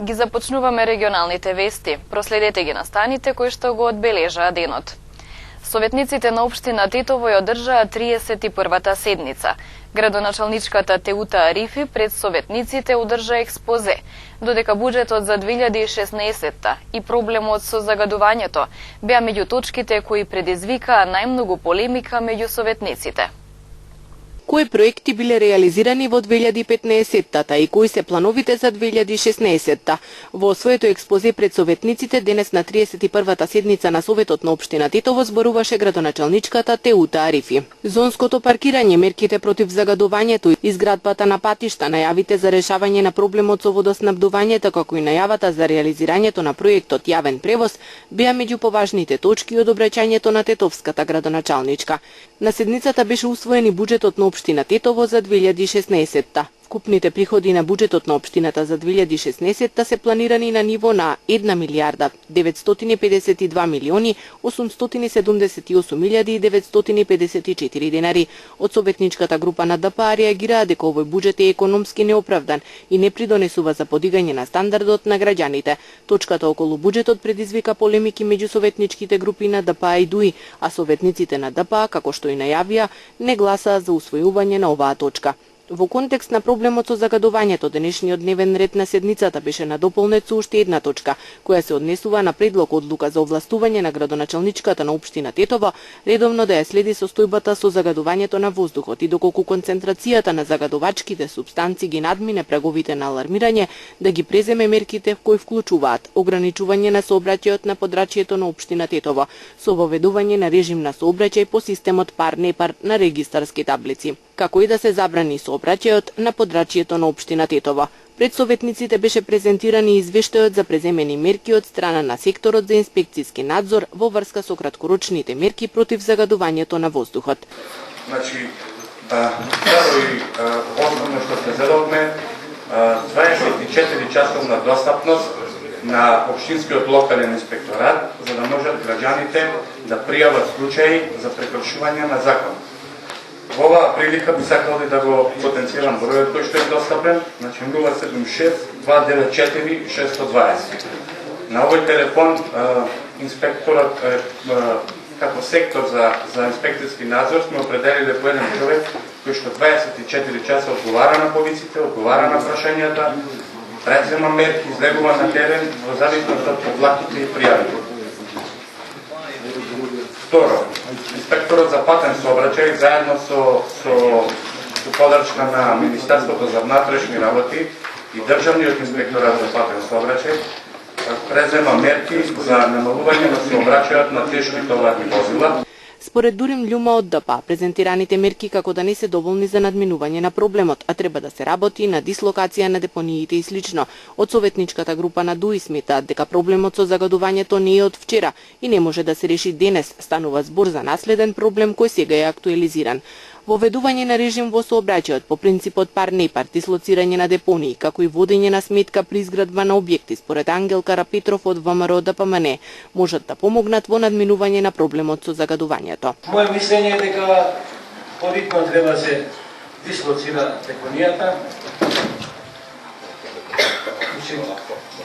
Ги започнуваме регионалните вести. Проследете ги на станите кои што го одбележаа денот. Советниците на општина Тетово ја одржаа 31-та седница. Градоначалничката Теута Арифи пред советниците одржа експозе, додека буџетот за 2016 и проблемот со загадувањето беа меѓу точките кои предизвикаа најмногу полемика меѓу советниците. Кои проекти биле реализирани во 2015-та и кои се плановите за 2016-та? Во своето експозе пред советниците денес на 31-та седница на Советот на општина Тетово зборуваше градоначалничката Теута Арифи. Зонското паркирање, мерките против загадувањето, изградбата на патишта, најавите за решавање на проблемот со водоснабдувањето, како и најавата за реализирањето на проектот јавен превоз беа меѓу поважните точки од обраќањето на тетовската градоначалничка. На седницата беше усвоен и буџетот на општина Тетово за 2016-та. Вкупните приходи на буџетот на општината за 2016-та се планирани на ниво на 1 милијарда 952 милиони 878 милијади и 954 денари. Од советничката група на ДПА реагираа дека овој буџет е економски неоправдан и не придонесува за подигање на стандардот на граѓаните. Точката околу буџетот предизвика полемики меѓу советничките групи на ДПА и ДУИ, а советниците на ДПА, како што и најавија, не гласаа за усвојување на оваа точка. Во контекст на проблемот со загадувањето, денешниот дневен ред на седницата беше надополнет со уште една точка, која се однесува на предлог одлука за овластување на градоначалничката на општина Тетово, редовно да ја следи состојбата со загадувањето на воздухот и доколку концентрацијата на загадувачките супстанци ги надмине праговите на алармирање, да ги преземе мерките кои вклучуваат ограничување на сообраќајот на подрачјето на општина Тетово, со воведување на режим на сообраќај по системот ПАР-НЕПАР на регистарски таблици, како и да се забрани сообраќајот на подрачјето на општина Тетово. Пред советниците беше презентиран и извештајот за преземени мерки од страна на секторот за инспекцијски надзор во врска со краткорочните мерки против загадувањето на воздухот. Значи, основно што се задовме 24 часовна достапност на општинскиот локален инспекторат, за да можат граѓаните да пријават случаи за прекршување на закон. Во оваа прилика би сакал да го потенцирам бројот кој што е достапен, значи 076-294-620. На овој телефон инспекторот како сектор за инспекцијски надзор сме определиле по еден човек кој што 24 часа одговара на полиците, одговара на прашањата, презема мерки, излегува на терен во зависност од повлаките и пријавите. Второ, инспекторот за патен сообраќај заедно со подршка на Министерството за внатрешни работи и Државниот инспекторат за патен сообраќај презема мерки за намалување на сообраќајот на тешки товарни возила. Според Дурим Љума од ДПА, презентираните мерки како да не се доволни за надминување на проблемот, а треба да се работи на дислокација на депониите и слично. Од советничката група на ДУИ сметаат дека проблемот со загадувањето не е од вчера и не може да се реши денес, станува збор за наследен проблем кој сега е актуализиран. Воведување на режим во сообраќајот по принципот ПАР-НЕПАР, дислоцирање на депонии, како и водење на сметка при изградба на објекти, според Ангелка Рапетров од ВМРО ДПМН, можат да помогнат во надминување на проблемот со загадувањето. Моје мислење е дека поритно треба да се дислоцира депонијата,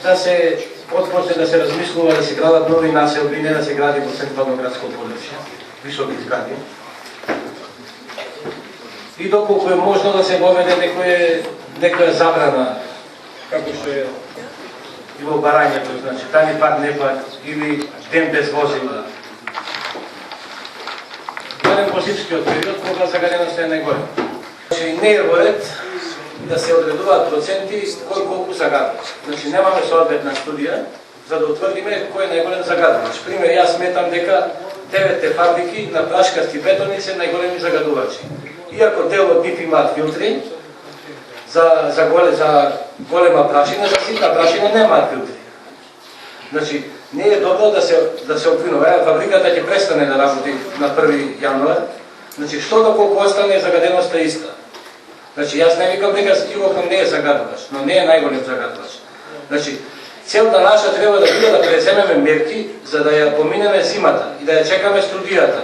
да се отпочне да се размислува да се градат нови населби, не да се гради во централно градско подрачје, високи згради. И доколку е можно да се воведе некоја забрана, како што е и во барањето, значи тани ПАР-НЕПАР или ден без возила. Барем по зимскиот период, кога загаденоста е најголема. Значи не е во ред да се одредуваат проценти кој колку загадува. Значи немаме соодветна студија за да утврдиме кој е најголем загадувач. Пример, јас сметам дека 9 фабрики на прашкарски бетони се најголеми загадувачи. Иако дел од нив имаат филтри за голема прашина, за ситна прашина немаат филтри. Значи, не е добро да се обвинува. Фабриката ќе престане да работи на 1 јануар. Значи, што доколку остане загаденоста иста? Значи, јас не викам дека Стилоком не е загадувач, но не е најголем загадувач. Значи, целта наша треба да биде да преземеме мерки за да ја поминеме зимата и да ја чекаме студијата.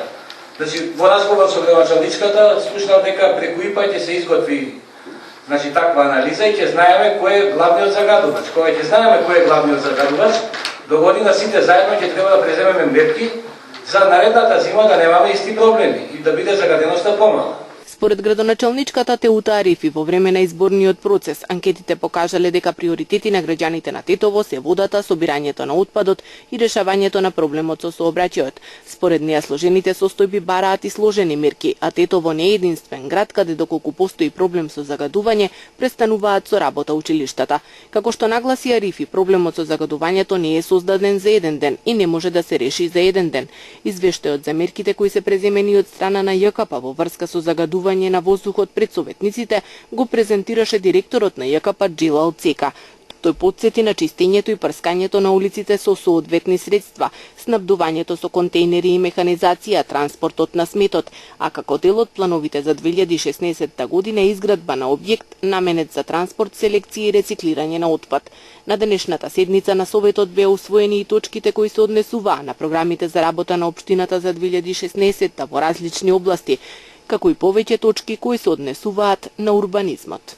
Значи, во разговор со градоначалничката слушнав дека преку ИПА ќе се изготви Значи таква анализа и ќе знаеме кој е главниот загадувач. Кога ќе знаеме кој е главниот загадувач, до година сите заедно ќе треба да преземеме мерки за наредната зима да немаме исти проблеми и да биде загаденоста помала. Според градоначалничката Теута Арифи, во време на изборниот процес, анкетите покажале дека приоритети на граѓаните на Тетово се водата, собирањето на отпадот и решавањето на проблемот со сообраќајот. Според неа сложените состојби бараат и сложени мерки, а Тетово не е единствен град каде доколку постои проблем со загадување, престануваат со работа училиштата. Како што нагласи Арифи, проблемот со загадувањето не е создаден за еден ден и не може да се реши за еден ден. Извештајот за мерките кои се преземени од страна на ЈКП во врска со загадување на воздухот пред советниците го презентираше директорот на ЈКП Джилал Цека. Тој потсети на чистењето и прскањето на улиците со соодветни средства, снабдувањето со контейнери и механизација, транспортот на сметот, а како дел од плановите за 2016 година е изградба на објект наменет за транспорт, селекција и рециклирање на отпад. На денешната седница на Советот беа усвоени и точките кои се однесуваа на програмите за работа на општината за 2016 во различни области, како и повеќе точки кои се однесуваат на урбанизмот.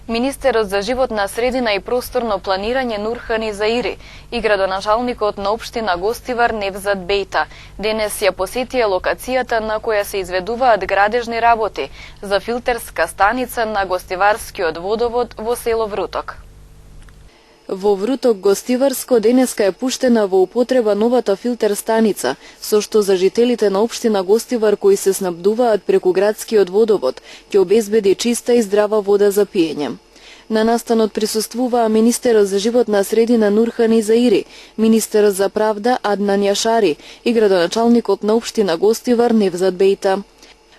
Министерот за животна средина и просторно планирање Нурхани Заири и градоначалникот на општина Гостивар Невзат Бејта денес ја посетија локацијата на која се изведуваат градежни работи за филтерска станица на Гостиварскиот водовод во село Вруток. Во Вруток Гостиварско денеска е пуштена во употреба новата филтер станица, со што за жителите на општина Гостивар кои се снабдуваат преку градскиот водовод ќе обезбеди чиста и здрава вода за пиење. На настанот присуствуваа министерот за животна средина Нурхани Заири, министерот за правда Аднан Јашари и градоначалникот на општина Гостивар Невзат Бејта.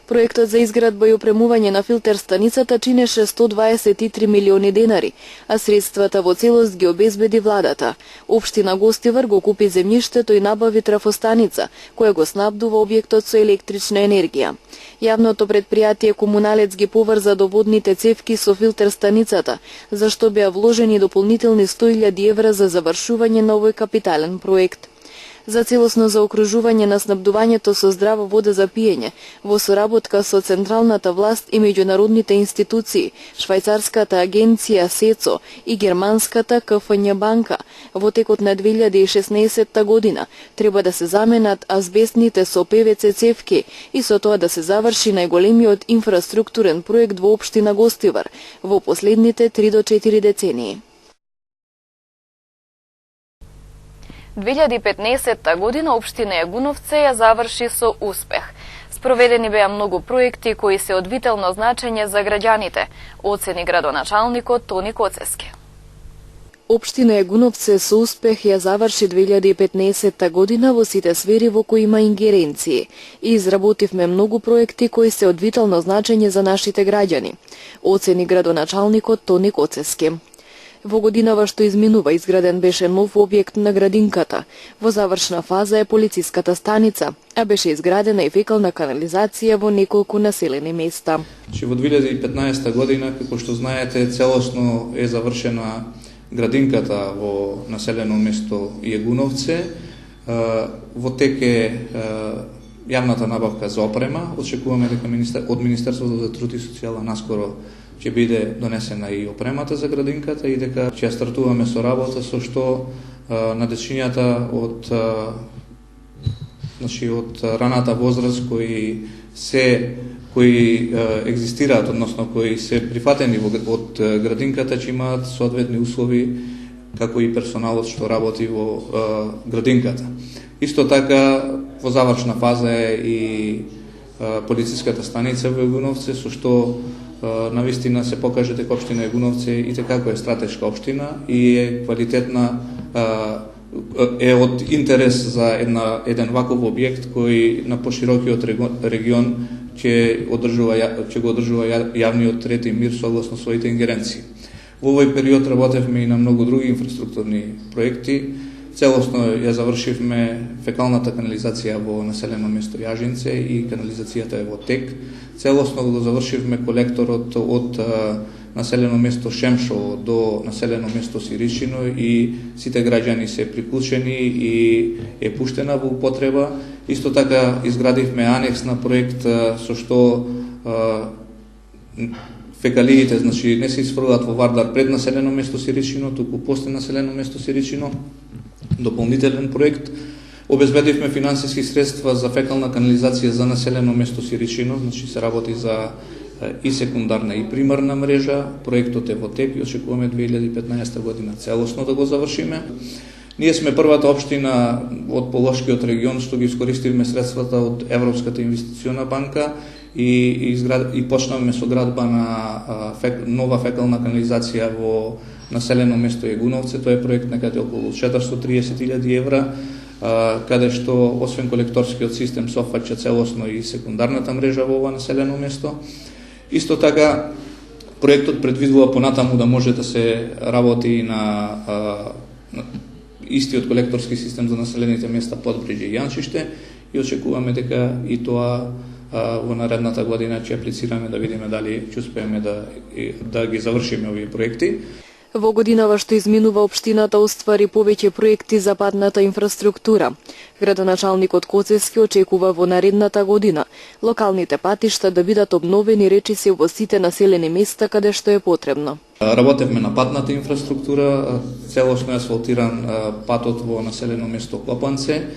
Проектот за изградба и опремување на филтер станицата чинеше 123 милиони денари, а средствата во целост ги обезбеди владата. Општина Гостивар го купи земјиштето и набави трафостаница, која го снабдува објектот со електрична енергија. Јавното предпријатие Комуналец ги поврза до водните цевки со филтер станицата, за што беа вложени дополнителни 100.000 евра за завршување на овој капитален проект. За целосно заокружување на снабдувањето со здрава вода за пиење, во соработка со централната власт и меѓународните институции, швајцарската агенција СЕЦО и германската КФН банка, во текот на 2016 година треба да се заменат азбестните со ПВЦ цевки и со тоа да се заврши најголемиот инфраструктурен проект во општина Гостивар во последните 3 до 4 децении. 2015 година општина Јагуновце ја заврши со успех. Спроведени беа многу проекти кои се од витално значење за граѓаните, оцени градоначалникот Тони Коцески. Општина Јагуновце со успех ја заврши 2015 година во сите сфери во кои има ингеренции и изработивме многу проекти кои се од витално значење за нашите граѓани, оцени градоначалникот Тони Коцески. Во годинава што изминува изграден беше нов објект на градинката. Во завршна фаза е полициската станица, а беше изградена и фекална канализација во неколку населени места. Во 2015 година, како што знаете, целосно е завршена градинката во населено место Јагуновце. Во тек е јавната набавка за опрема. Очекуваме дека од Министерството за труд и социјала наскоро ќе биде донесена и опремата за градинката и дека ќе стартуваме со работа со што на дечињата од раната возраст кои екзистираат, односно кои се прифатени од градинката, ќе имаат соодветни услови како и персоналот што работи во градинката. Исто така во завршна фаза е и полициската станица во Јагуновце, со што навистина се покаже дека општина Јагуновце и како е стратешка општина и е квалитетна, е од интерес за еден ваков објект кој на поширокиот регион ќе го одржува јавниот ред и мир согласно своите ингеренции. Во овој период работевме и на многу други инфраструктурни проекти. Целосно ја завршивме фекалната канализација во населено место Јажинце и канализацијата е во тек. Целосно го завршивме колекторот од населено место Шемшо до населено место Сиричино и сите граѓани се приклучени и е пуштена во употреба. Исто така изградивме анекс на проект со што фекалиите, значи не се изфрлат во Вардар пред населено место Сиричино, туку после населено место Сиричино. Дополнителен проект. Обезбедивме финансиски средства за фекална канализација за населено место Сиричино, значи се работи за и секундарна и примарна мрежа. Проектот е во тек и очекуваме 2015 година целосно да го завршиме. Ние сме првата општина од Полошкиот регион што ги искористивме средствата од Европската инвестициона банка и почнавме со градба на нова фекална канализација во населено место Егуновце. Тоа е проект некаде околу 430.000 евра, каде што освен колекторскиот систем се опфаќа целосно и секундарната мрежа во ова населено место. Исто така, проектот предвидува понатаму да може да се работи на истиот колекторски систем за населените места Подбриџе и Јанчиште и очекуваме дека и тоа во наредната година ќе аплицираме да видиме дали ќе успееме да ги завршиме овие проекти. Во годинава што изминува, општината оствари повеќе проекти за патната инфраструктура. Градоначалникот Коцевски очекува во наредната година локалните патишта да бидат обновени речиси во сите населени места каде што е потребно. Работевме на патната инфраструктура, целосно е асфалтиран патот во населено место Копанце,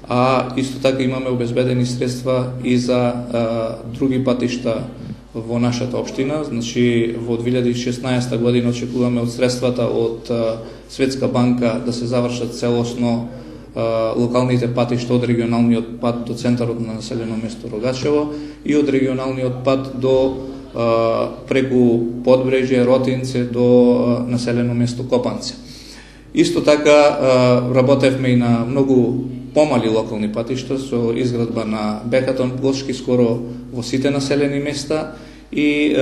а исто така имаме обезбедени средства и за други патишта во нашата општина. Значи во 2016 година очекуваме од средствата од Светска банка да се завршат целосно локалните патишта од регионалниот пат до центарот на населено место Рогачево и од регионалниот пат до преку Подбреџе, Ротинце до населено место Копанце. Исто така работевме и на многу помали локални патишта со изградба на бекатон плошки скоро во сите населени места и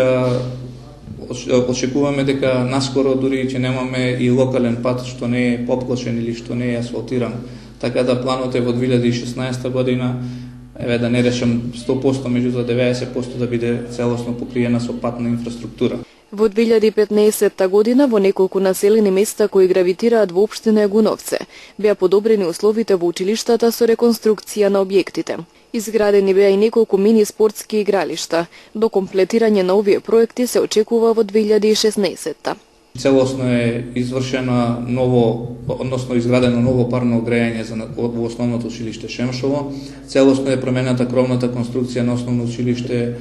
очекуваме дека наскоро дури ќе немаме и локален пат што не е поплошен или што не е асфалтиран. Така да планот е во 2016 година, да не речем 100%, меѓутоа 90% да биде целосно покриена со патна инфраструктура. Во 2015 година во неколку населени места кои гравитираат во општина Егуновце беа подобрени условите во училиштата со реконструкција на објектите. Изградени беа и неколку мини спортски игралишта. До комплетирање на овие проекти се очекува во 2016. Целосно е извршено изградено ново парно огрејање во основното училиште Шемшово. Целосно е промената кровната конструкција на основно училиште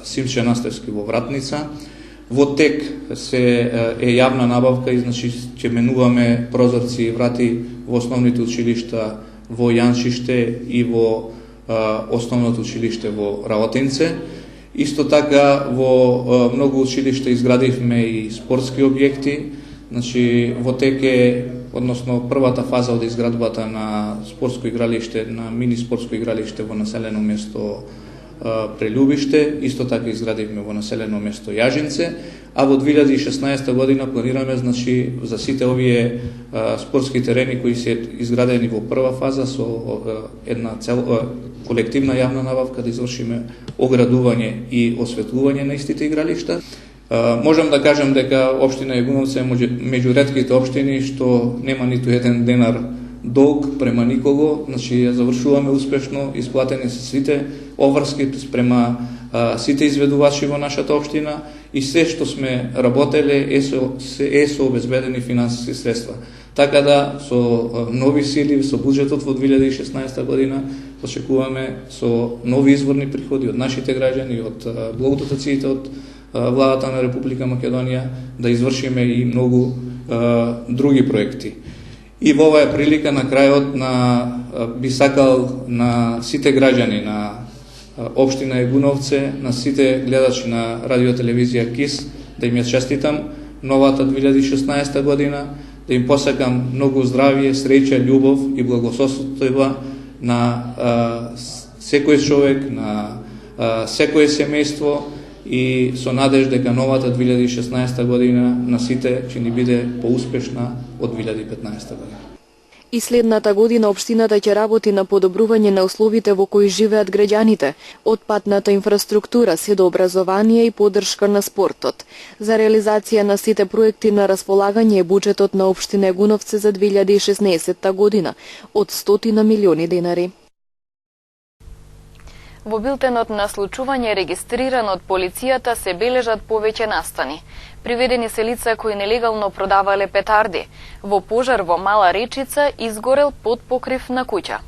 Симче Настевски во Вратница. Во тек е јавна набавка и значи ќе менуваме прозорци и врати во основните училишта во Јанчиште и во основното училиште во Работинце. Исто така во многу училишта изградивме и спортски објекти. Значи во тек е, односно првата фаза од изградбата на спортско игралиште, на мини спортско игралиште во населено место Прелюбиште, исто така изградивме во населено место Јажинце, а во 2016 година планираме значи за сите овие спортски терени кои се изградени во прва фаза со една колективна јавна набавка да извршиме оградување и осветлување на истите игралишта. Можам да кажам дека општина Егуновце е меѓу ретките општини што нема ниту еден денар долг према никого, значи ја завршуваме успешно, исплатени се сите оврски спрема сите изведувачи во нашата општина и се што сме работеле е со обезбедени финансиски средства. Така да со нови сили, со буџетот во 2016 година очекуваме со нови изворни приходи од нашите граѓани, од благодатоциите од владата на Република Македонија да извршиме и многу други проекти. И во оваа прилика на крајот би сакал на сите граѓани на општина Егуновце, на сите гледачи на радиотелевизија КИС да им ја честитам новата 2016 година, да им посакам многу здравје, среќа, љубов и благосостојба на секој човек, на секое семејство и со надеж дека новата 2016 година на сите ќе ни биде поуспешна од 2015 година. И следната година општината ќе работи на подобрување на условите во кои живеат граѓаните, од патната инфраструктура се до образование и поддршка на спортот. За реализација на сите проекти на располагање е буџетот на општина Егуновце за 2016 година од 100 милиони денари. Во билтенот на случување регистриран од полицијата се бележат повеќе настани. Приведени се лица кои нелегално продавале петарди. Во пожар во Мала Речица изгорел подпокрив на куќа.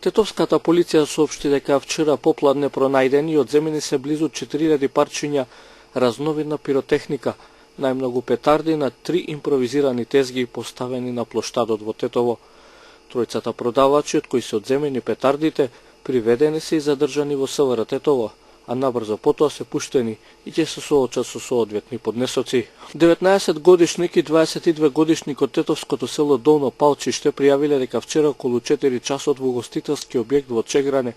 Тетовската полиција соопшти дека вчера попладне пронајдени и одземени се близу 4000 парчиња разновидна пиротехника, најмногу петарди на 3 импровизирани тезги поставени на плоштадот во Тетово. Тројцата продавачи од кои се одземени петардите приведени се и задржани во СВР Тетово, а набрзо потоа се пуштени и ќе се соочат со соодветни поднесоци. 19-годишник и 22-годишник од тетовското село Долно Палчиште пријавиле дека вчера околу 4 часот во гостителски објект во Чегране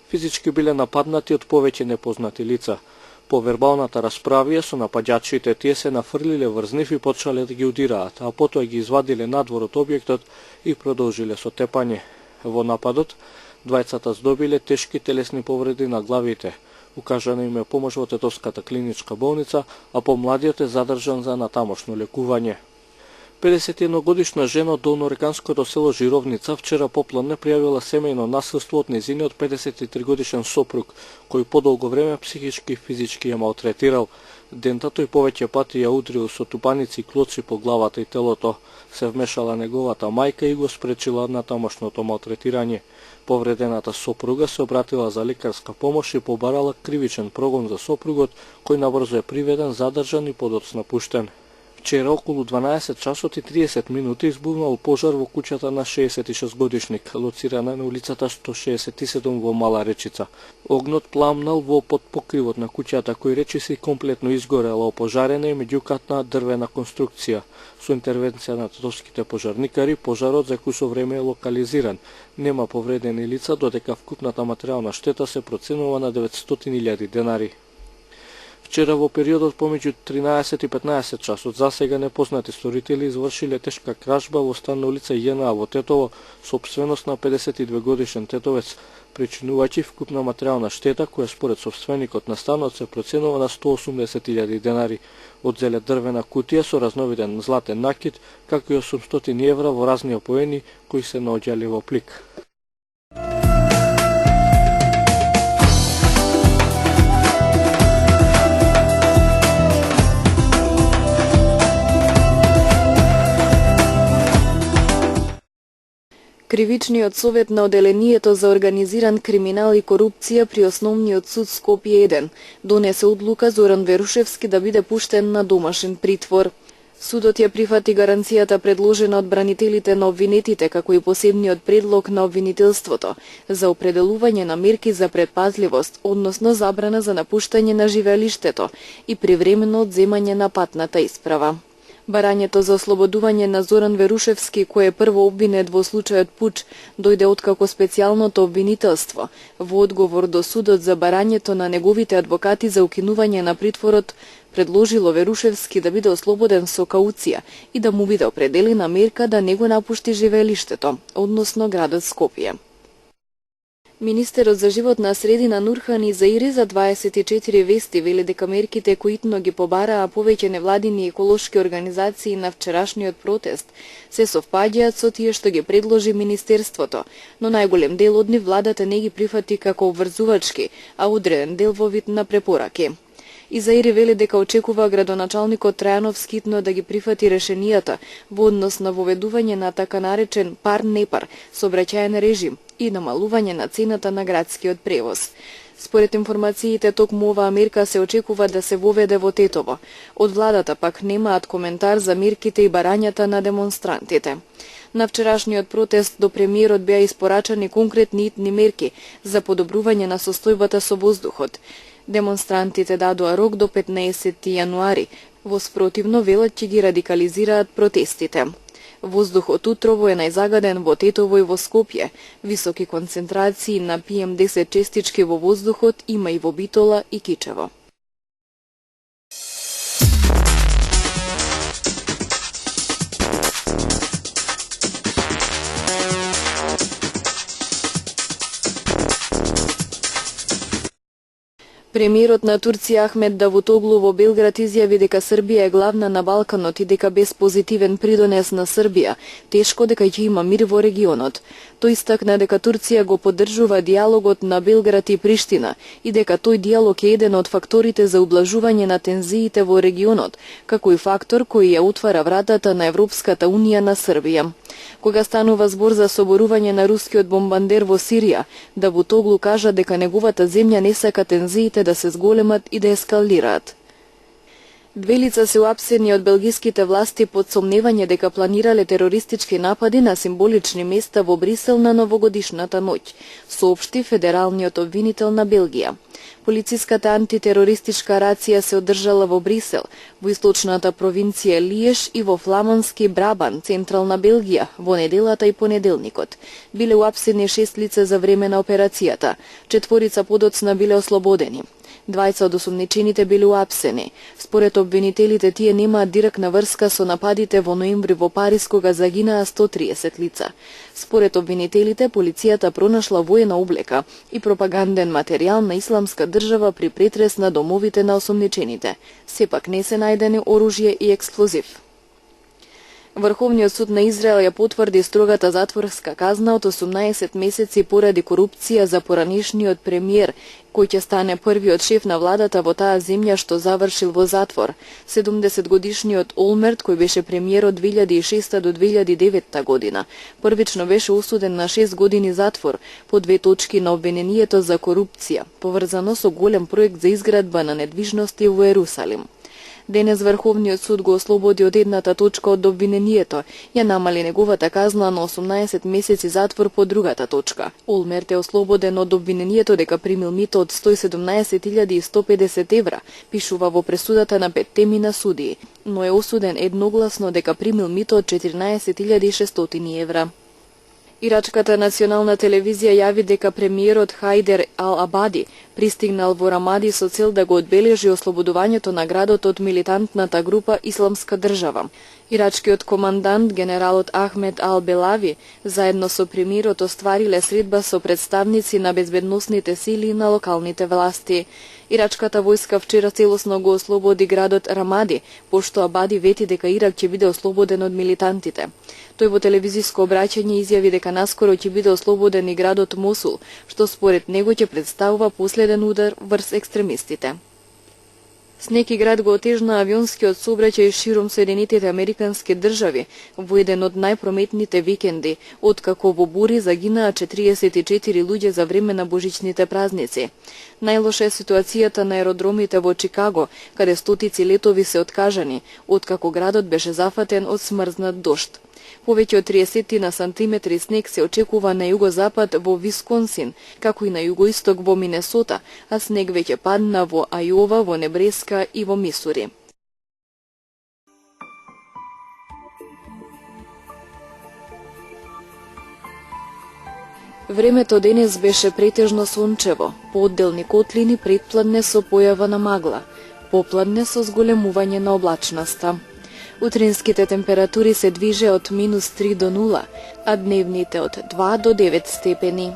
физички биле нападнати од повеќе непознати лица. По вербалната расправија со напаѓачите, тие се нафрлиле врз нив и почнале да ги удираат, а потоа ги извадиле надвор од објектот и продолжиле со тепање. Во нападот, двајцата здобиле тешки телесни повреди на главите. Укажана им е помош во Тетовската клиничка болница, а помладиот е задржан за натамошно лекување. 51-годишна жена од долнореканското село Жировница вчера попладне пријавила семејно насилство од нејзиниот 53-годишен сопруг, кој подолго време психички и физички ја малтретирал. Дента тој повеќе пати ја удрил со тупаници и клоци по главата и телото. Се вмешала неговата мајка и го спречила натамошното малтретирање. Повредената сопруга се обратила за лекарска помош и побарала кривичен прогон за сопругот, кој набрзо е приведен, задржан и подоцна пуштен. Вчера околу 12 часот и 30 минути избувнал пожар во куќата на 66-годишник, лоцирана на улицата 167 во Мала Речица. Огнот пламнал во подпокривот на куќата, кој речиси комплетно изгорела, опожарена и меѓукатна дрвена конструкција. Со интервенција на тетовските пожарникари, пожарот за кој со време е локализиран. Нема повредени лица, додека вкупната материјална штета се проценува на 900.000 денари. Вчера во периодот помеѓу 13 и 15 часот засега непознати сторители извршиле тешка кражба во стан на улица ЈНА во Тетово, сопственост на 52-годишен тетовец, причинувајќи вкупна материјална штета која според сопственикот на станот се проценува на 180.000 денари. Одзеле дрвена кутија со разновиден златен накид, како и 800 евра во разни опоени кои се наоѓале во плик. Кривичниот совет на Оделението за организиран криминал и корупција при Основниот суд Скопје 1 донесе одлука Зоран Верушевски да биде пуштен на домашен притвор. Судот ја прифати гаранцијата предложена од бранителите на обвинетите, како и посебниот предлог на обвинителството за определување на мерки за предпазливост, односно забрана за напуштање на живеалиштето и привремено одземање на патната исправа. Барањето за ослободување на Зоран Верушевски, кој е прво обвинет во случајот пуч, дојде откако специјалното обвинителство, во одговор до судот за барањето на неговите адвокати за укинување на притворот, предложило Верушевски да биде ослободен со кауција и да му биде определена мерка да не го напушти живеалиштето, односно градот Скопје. Министерот за животна средина Нурхан Заири за 24 вести вели дека мерките кои итно ги побараа повеќе невладини еколошки организации на вчерашниот протест се совпаѓаат со тие што ги предложи Министерството, но најголем дел од нив владата не ги прифати како обврзувачки, а одреден дел во вид на препораки. Заири вели дека очекува градоначалникот Трајановски итно да ги прифати решенијата во однос на воведување на така наречен пар-непар сообраќајен режим и намалување на цената на градскиот превоз. Според информациите, токму оваа мерка се очекува да се воведе во Тетово. Од владата пак немаат коментар за мерките и барањата на демонстрантите. На вчерашниот протест до премиерот беа испорачани конкретни итни мерки за подобрување на состојбата со воздухот. Демонстрантите дадоа рок до 15 јануари, во спротивно велат ќе ги радикализираат протестите. Воздухот утрово е најзагаден во Тетово и во Скопје. Високи концентрации на PM10 честички во воздухот има и во Битола и Кичево. Премиерот на Турција Ахмет Давутоглу во Белград изјави дека Србија е главна на Балканот и дека без позитивен придонес на Србија, тешко дека ќе има мир во регионот. Тој истакна дека Турција го поддржува диалогот на Белград и Приштина и дека тој диалог е еден од факторите за ублажување на тензиите во регионот, како и фактор кој ја отвара вратата на Европската унија на Србија. Кога станува збор за соборување на рускиот бомбардер во Сирија, Давутоглу кажа дека неговата земја не сака тензиите да се зголемат и да ескалираат. Две лица се уапсени од белгиските власти под сомневање дека планирале терористички напади на символични места во Брисел на новогодишната ноќ, соопшти федералниот обвинител на Белгија. Полициската антитерористичка рација се одржала во Брисел, во источната провинција Лиеш и во фламандски Брабан, централна Белгија, во неделата и понеделникот. Биле уапсени 6 лица за време на операцијата, 4 подоцна биле ослободени. 2 од осумничените биле уапсени. Според обвинителите, тие немаат директна врска со нападите во ноември во Париз, кога загинаа 130 лица. Според обвинителите, полицијата пронашла воена облека и пропаганден материјал на Исламска држава при претрес на домовите на осумничените. Сепак не се најдени оружје и експлозив. Врховниот суд на Израел ја потврди строгата затворска казна од 18 месеци поради корупција за поранешниот премиер, кој ќе стане првиот шеф на владата во таа земја што завршил во затвор. 70-годишниот Олмерт, кој беше премиер од 2006 до 2009 година, првично беше осуден на 6 години затвор по 2 точки на обвинението за корупција, поврзано со голем проект за изградба на недвижности во Ерусалим. Денес Врховниот суд го ослободи од едната точка од обвинението, ја намали неговата казна на 18 месеци затвор по другата точка. Олмерт е ослободен од обвинението дека примил мито од 117.150 евра, пишува во пресудата на 5 теми на судии, но е осуден едногласно дека примил мито од 14.600 евра. Ирачката национална телевизија јави дека премиерот Хајдер Ал-Абади пристигнал во Рамади со цел да го одбележи ослободувањето на градот од милитантната група Исламска држава. Ирачкиот командант генералот Ахмед Ал-Белави заедно со премиерот оствариле средба со представници на безбедносните сили на локалните власти. Ирачката војска вчера целосно го ослободи градот Рамади, пошто Абади вети дека Ирак ќе биде ослободен од милитантите. Тој во телевизиско обраќање изјави дека наскоро ќе биде ослободен и градот Мосул, што според него ќе представува последен удар врз екстремистите. Снег и град го отежна авионскиот сообраќај широм Соединетите Американски држави во еден од најпрометните викенди, откако во бури загинаа 44 луѓе за време на божичните празници. Најлоша е ситуацијата на аеродромите во Чикаго, каде стотици летови се откажани, откако градот беше зафатен од смрзнат дожд. Повеќе од 30 сантиметри снег се очекува на југозапад во Висконсин, како и на југоисток во Минесота, а снег веќе падна во Ајова, во Небреска и во Мисури. Времето денес беше претежно сончево, поодделни котлини претпладне со појава на магла, попладне со зголемување на облачноста. Утринските температури се движе од -3 до 0, а дневните од 2 до 9 степени.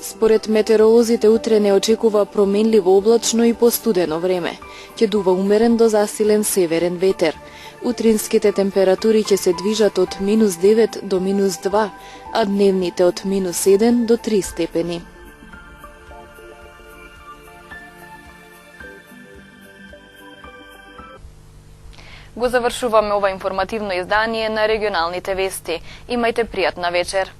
Според метеоролозите утре не очекува променливо облачно и постудено време. Ќе дува умерен до засилен северен ветер. Утринските температури ќе се движат од -9 до -2, а дневните од -1 до 3 степени. Го завршуваме ова информативно издание на регионалните вести. Имајте пријатна вечер.